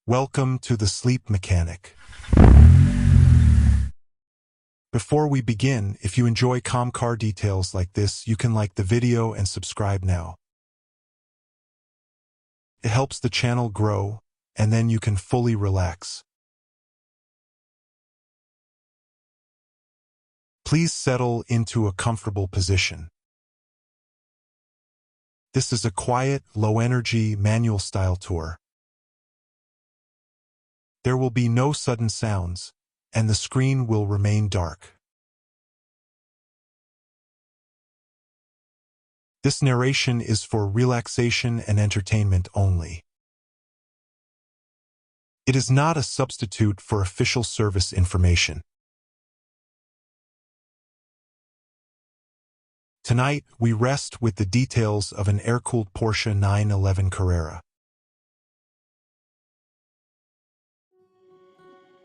Welcome to the Sleep Mechanic. Before we begin, if you enjoy calm car details like this, you can like the video and subscribe now. It helps the channel grow, and then you can fully relax. Please settle into a comfortable position. This is a quiet, low-energy, manual-style tour. There will be no sudden sounds, and the screen will remain dark. This narration is for relaxation and entertainment only. It is not a substitute for official service information. Tonight, we rest with the details of an air-cooled Porsche 911 Carrera.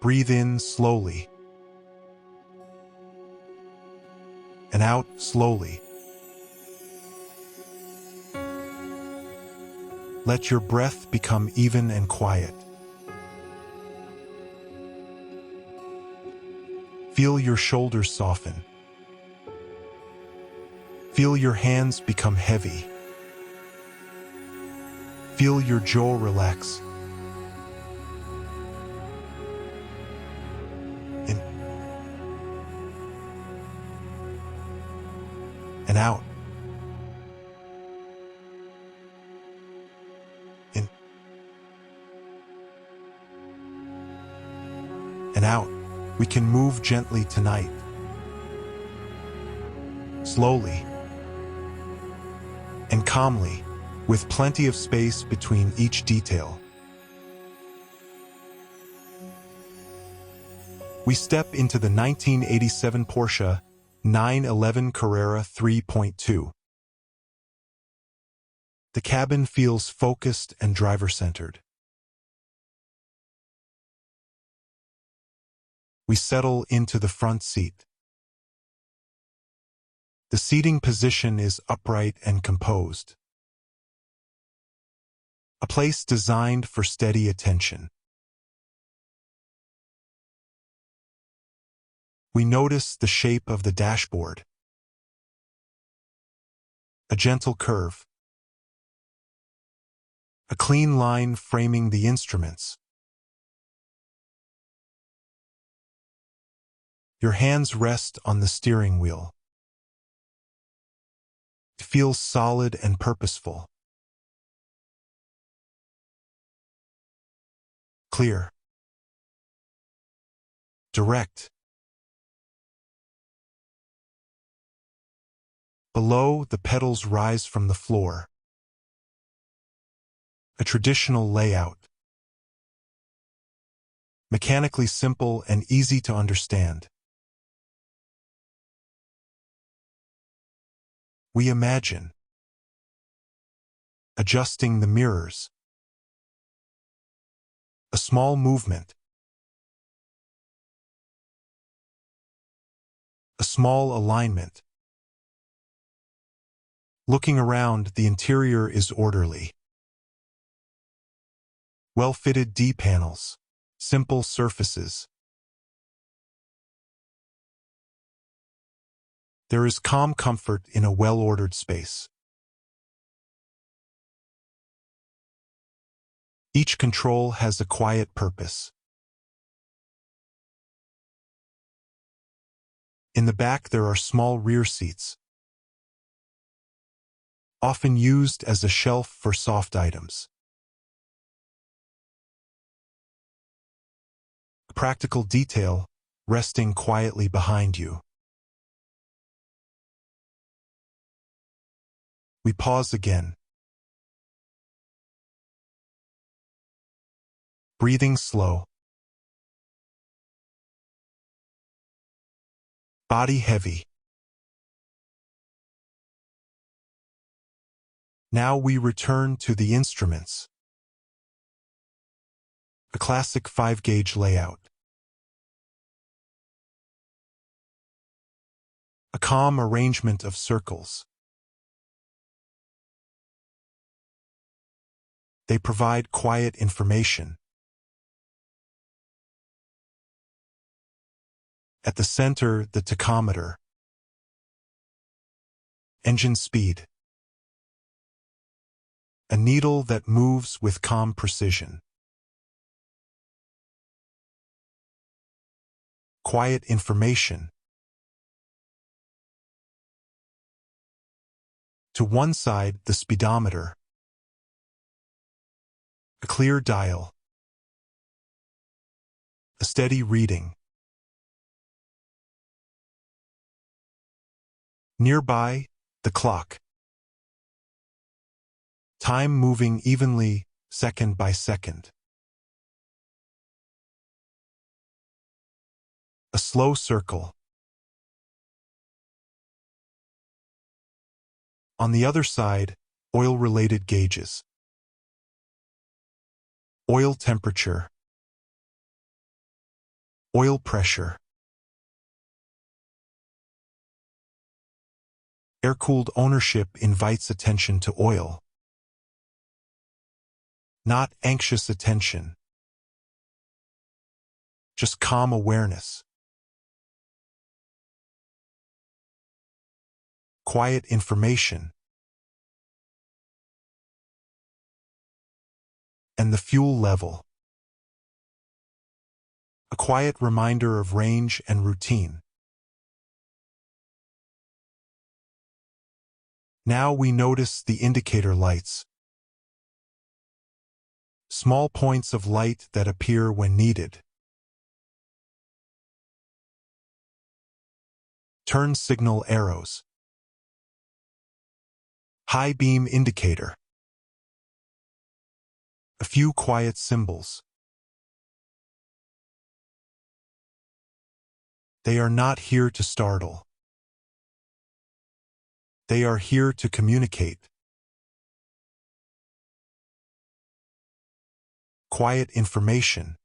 Breathe in slowly, and out slowly. Let your breath become even and quiet. Feel your shoulders soften. Feel your hands become heavy. Feel your jaw relax. In and out. In and out. We can move gently tonight. Slowly and calmly, with plenty of space between each detail. We step into the 1987 Porsche 911 Carrera 3.2. The cabin feels focused and driver-centered. We settle into the front seat. The seating position is upright and composed. A place designed for steady attention. We notice the shape of the dashboard. A gentle curve. A clean line framing the instruments. Your hands rest on the steering wheel. It feels solid and purposeful. Clear. Direct. Below, the pedals rise from the floor. A traditional layout. Mechanically simple and easy to understand. We imagine adjusting the mirrors. A small movement. A small alignment. Looking around, the interior is orderly. Well-fitted D-panels. Simple surfaces. There is calm comfort in a well-ordered space. Each control has a quiet purpose. In the back there are small rear seats, often used as a shelf for soft items. A practical detail, resting quietly behind you. We pause again. Breathing slow. Body heavy. Now we return to the instruments. A classic 5-gauge layout. A calm arrangement of circles. They provide quiet information. At the center, the tachometer. Engine speed. A needle that moves with calm precision. Quiet information. To one side, the speedometer. A clear dial. A steady reading. Nearby, the clock. Time moving evenly, second by second. A slow circle. On the other side, oil-related gauges. Oil temperature. Oil pressure. Air-cooled ownership invites attention to oil. Not anxious attention. Just calm awareness. Quiet information. And the fuel level. A quiet reminder of range and routine. Now we notice the indicator lights. Small points of light that appear when needed. Turn signal arrows. High beam indicator. A few quiet symbols. They are not here to startle. They are here to communicate. Quiet information.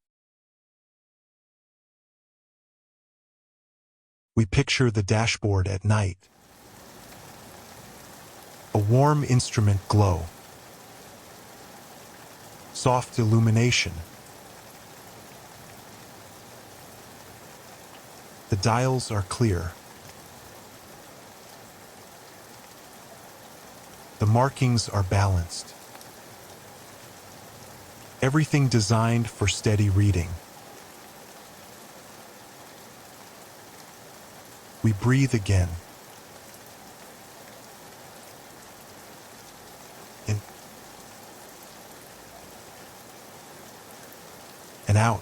We picture the dashboard at night. A warm instrument glow. Soft illumination. The dials are clear. The markings are balanced. Everything designed for steady reading. We breathe again. In and out.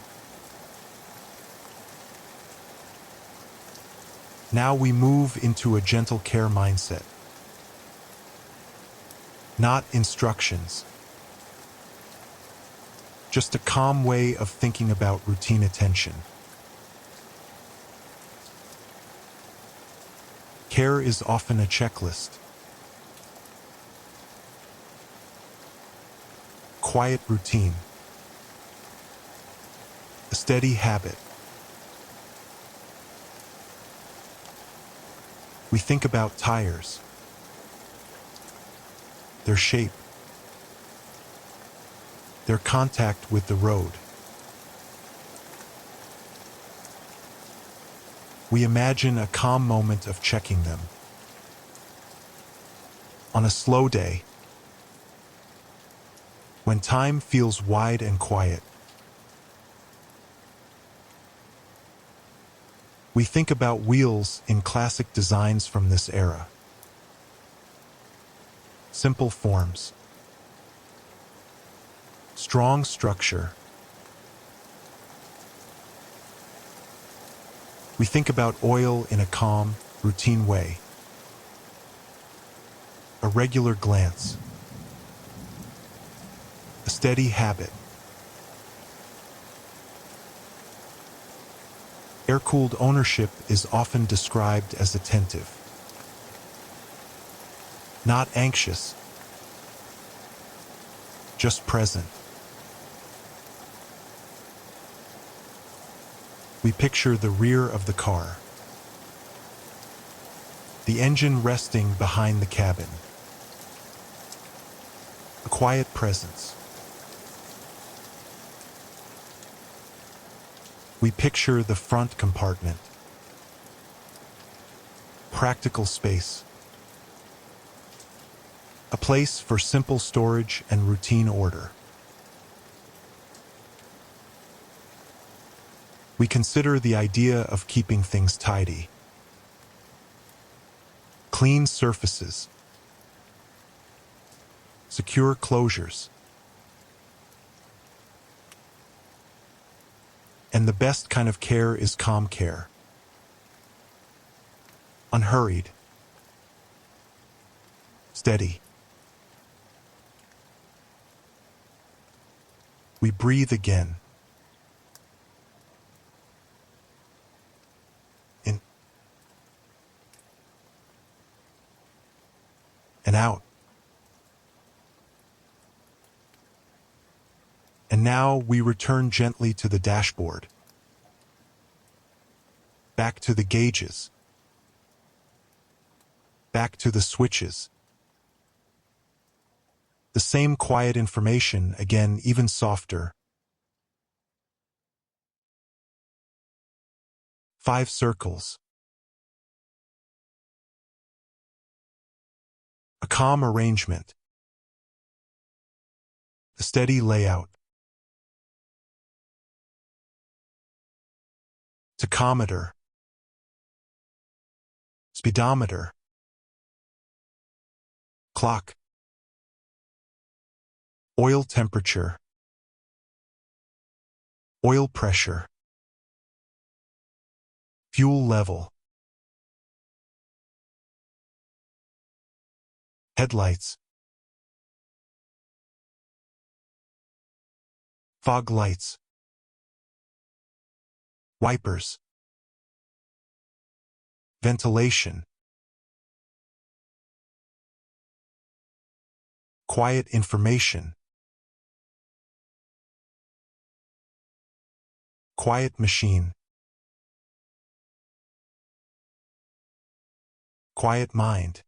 Now we move into a gentle care mindset. Not instructions. Just a calm way of thinking about routine attention. Care is often a checklist. Quiet routine. A steady habit. We think about tires. Their shape. Their contact with the road. We imagine a calm moment of checking them. On a slow day, when time feels wide and quiet, we think about wheels in classic designs from this era. Simple forms. Strong structure. We think about oil in a calm, routine way. A regular glance. A steady habit. Air-cooled ownership is often described as attentive. Not anxious. Just present. We picture the rear of the car. The engine resting behind the cabin. A quiet presence. We picture the front compartment. practical space. A place for simple storage and routine order. We consider the idea of keeping things tidy. Clean surfaces. Secure closures. And the best kind of care is calm care. Unhurried. Steady. We breathe again. In. And out. And now we return gently to the dashboard. Back to the gauges. Back to the switches. The same quiet information, again, even softer. 5 circles. A calm arrangement. A steady layout. Tachometer. Speedometer. Clock. Oil temperature. Oil pressure. Fuel level. Headlights. Fog lights. Wipers. Ventilation. Quiet information. Quiet machine. Quiet mind.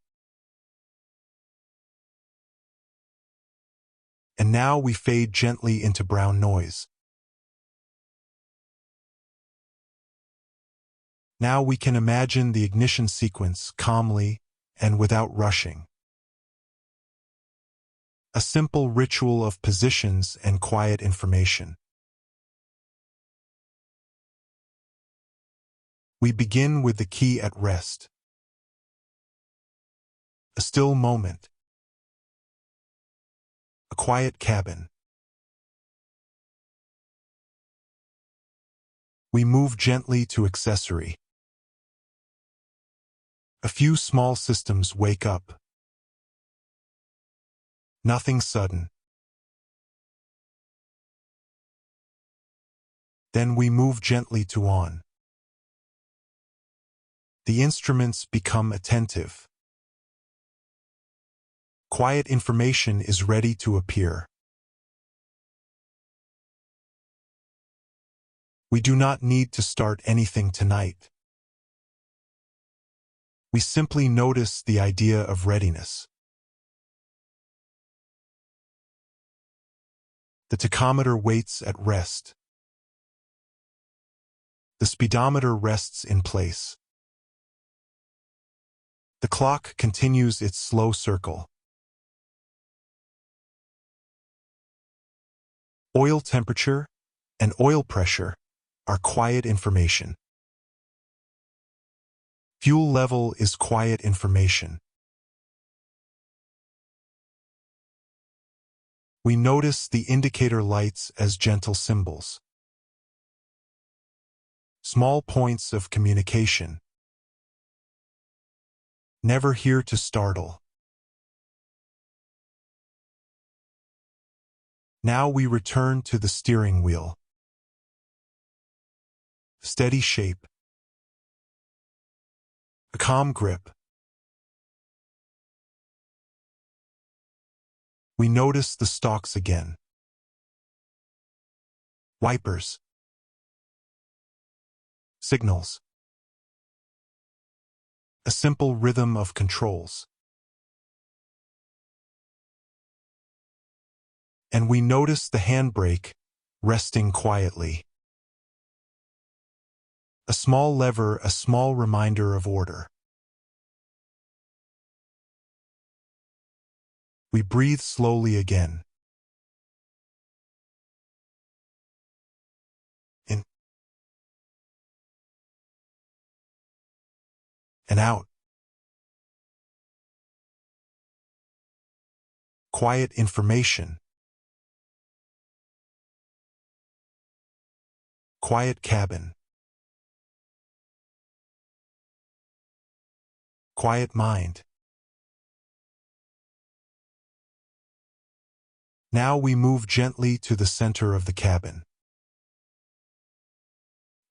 And now we fade gently into brown noise. Now we can imagine the ignition sequence calmly and without rushing. A simple ritual of positions and quiet information. We begin with the key at rest. A still moment. A quiet cabin. We move gently to accessory. A few small systems wake up. Nothing sudden. Then we move gently to on. The instruments become attentive. Quiet information is ready to appear. We do not need to start anything tonight. We simply notice the idea of readiness. The tachometer waits at rest. The speedometer rests in place. The clock continues its slow circle. Oil temperature and oil pressure are quiet information. Fuel level is quiet information. We notice the indicator lights as gentle symbols. Small points of communication. Never here to startle. Now we return to the steering wheel. Steady shape. A calm grip. We notice the stalks again. Wipers. Signals. A simple rhythm of controls. And we notice the handbrake resting quietly. A small lever, a small reminder of order. We breathe slowly again. In and out. Quiet information. Quiet cabin. Quiet mind. Now we move gently to the center of the cabin,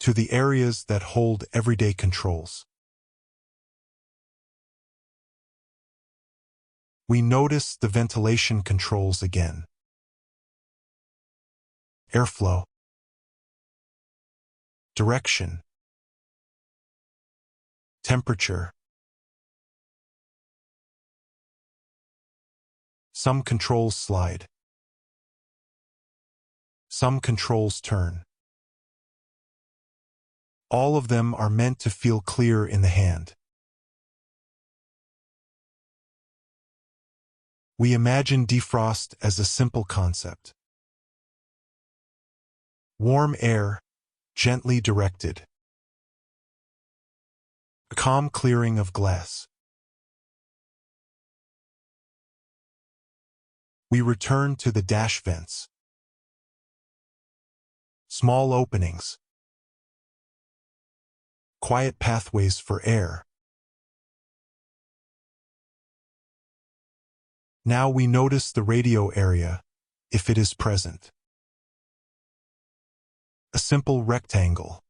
to the areas that hold everyday controls. We notice the ventilation controls again. Airflow. Direction. Temperature. Some controls slide. Some controls turn. All of them are meant to feel clear in the hand. We imagine defrost as a simple concept. Warm air, gently directed. A calm clearing of glass. We return to the dash vents. Small openings. Quiet pathways for air. Now we notice the radio area, if it is present. A simple rectangle.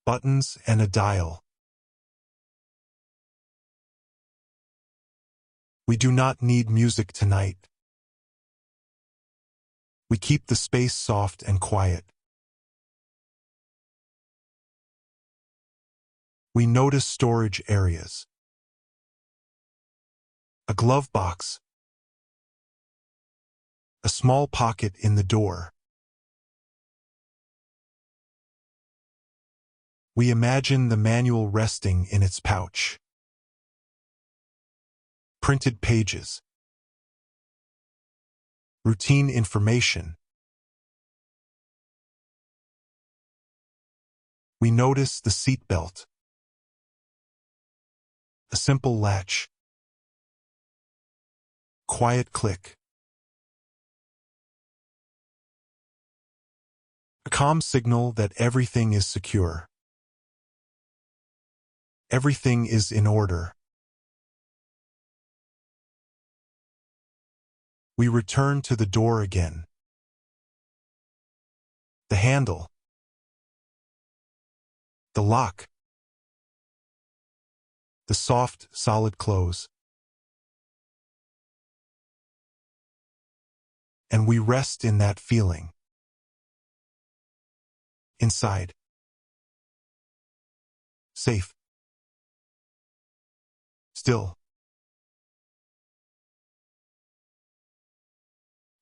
Buttons and a dial. We do not need music tonight. We keep the space soft and quiet. We notice storage areas. A glove box. A small pocket in the door. We imagine the manual resting in its pouch. Printed pages. Routine information. We notice the seat belt. A simple latch. Quiet click. A calm signal that everything is secure. Everything is in order. We return to the door again. The handle. The lock. The soft, solid close. And we rest in that feeling. Inside. Safe. Still.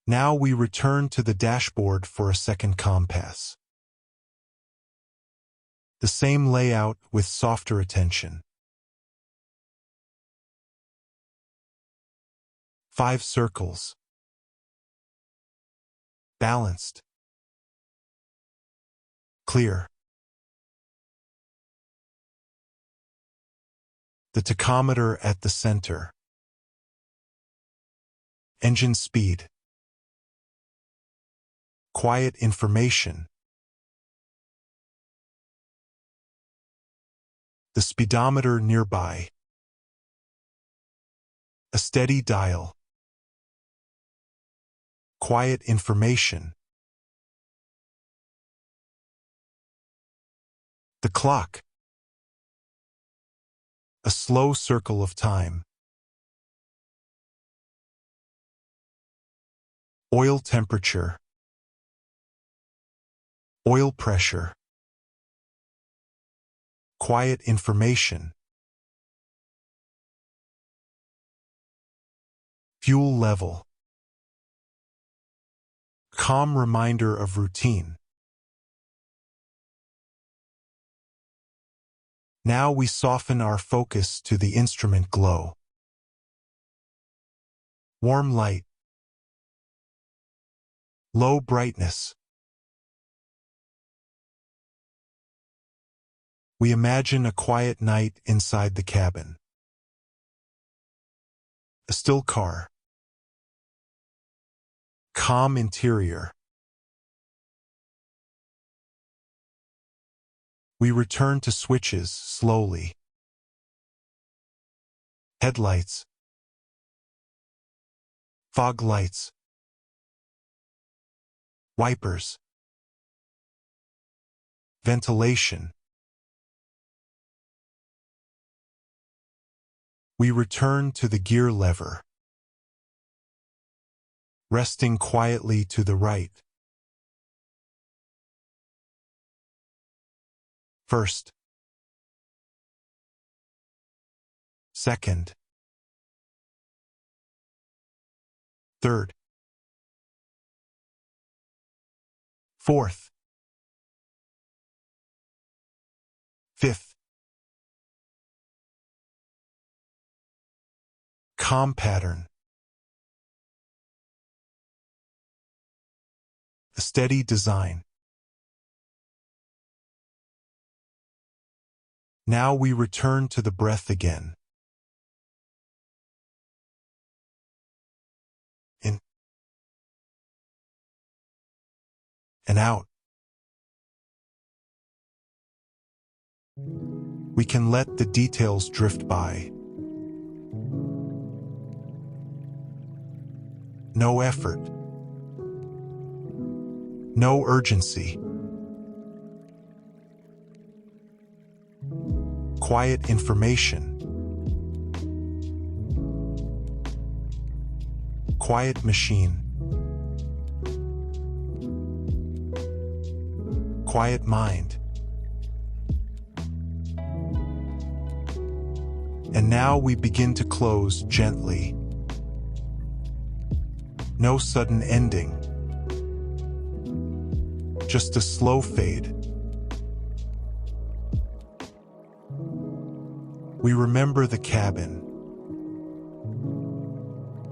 Now we return to the dashboard for a second compass. The same layout with softer attention. 5 circles. Balanced. Clear. The tachometer at the center. Engine speed. Quiet information. The speedometer nearby. A steady dial. Quiet information. The clock. A slow circle of time. Oil temperature. Oil pressure. Quiet information. Fuel level. Calm reminder of routine. Now we soften our focus to the instrument glow. Warm light. Low brightness. We imagine a quiet night inside the cabin. A still car. Calm interior. We return to switches slowly. Headlights. Fog lights. Wipers. Ventilation. We return to the gear lever. Resting quietly to the right. First. Second. Third. Fourth. Fifth. Calm pattern. A steady design. Now we return to the breath again. In and out. We can let the details drift by. No effort. No urgency. Quiet information. Quiet machine. Quiet mind. And now we begin to close gently. No sudden ending. Just a slow fade. We remember the cabin.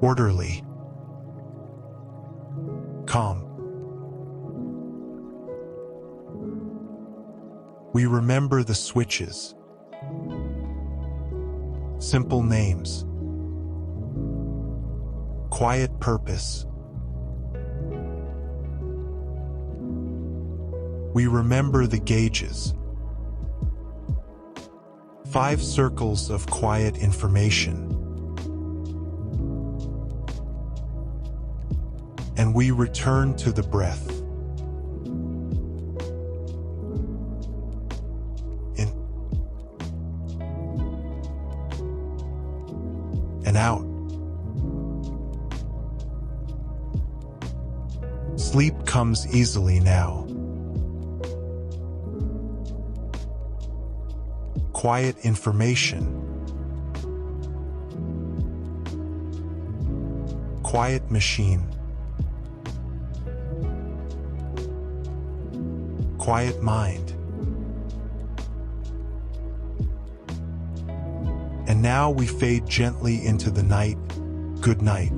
Orderly. Calm. We remember the switches. Simple names. Quiet purpose. We remember the gauges. 5 circles of quiet information. And we return to the breath. In and out. Sleep comes easily now. Quiet information. Quiet machine. Quiet mind. And now we fade gently into the night. Good night.